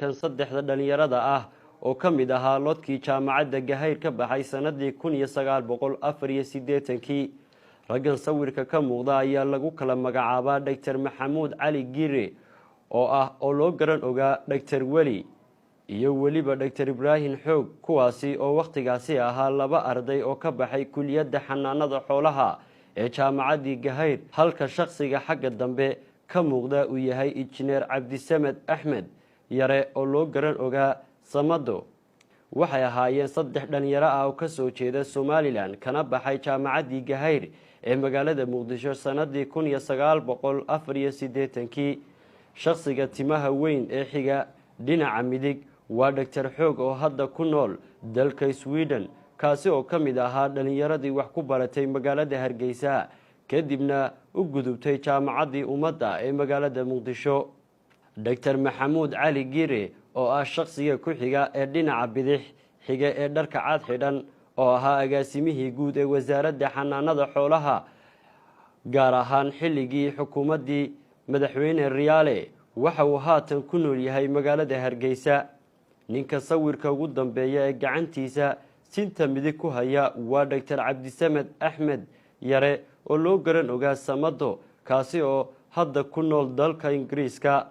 kan saddexda dhalinyarada ah oo ka mid ahaa lodkii jaamacadda Gahayr ka baxay sanadii 1984 raggan sawirka ka muuqda ayaa lagu kala magacaabaa Dr. Maxamuud Cali Gire oo loo garan ogaa Dr. Weli iyo weliba Dr. Ibrahim Xoog kuwaasi oo waqtigaasi ahaa laba arday oo ka baxay kulliyadda xanaanada xoolaha ee jaamacadda Gahayr halka shakhsiga xagga dambe ka muuqda uu yahay Injineer Cabdisamed Axmed Yare oo loo garan ogaa Samado waxay ahaayeen saddex dhalinyaro ah oo ka soo jeeda Somaliland kana baxay jaamacadda Gahayr ee magaalada Muqdisho sanadii 1984 shakhsiga timaha weyn ee xiga dhinaca midig waa Dr. Xoog oo hadda ku nool dalka Sweden kaasi oo ka mid ahaa dhalinyaradii wax ku baratay magaalada Hargeysa kadibna u gudubtay jaamacaddii ummadda ee magaalada Muqdisho Dr. Maxamuud Cali Gire oo ah shakhsiga ku xiga ee dhinaca bidix xiga ee dharka cad xidhan oo ahaa agaasimihii guud ee wasaaradda xanaanada xoolaha gaar ahaan xilligii xukuumaddii madaxweyne Riyaale waxa uu haatan ku nool yahay magaalada Hargeysa ninka sawirka ugu dambeeya ee gacantiisa sinta midig ku haya waa Dr. Cabdisamed Axmed Yare oo loo garan ogaa Samado kaasi oo hadda ku nool dalka Ingiriiska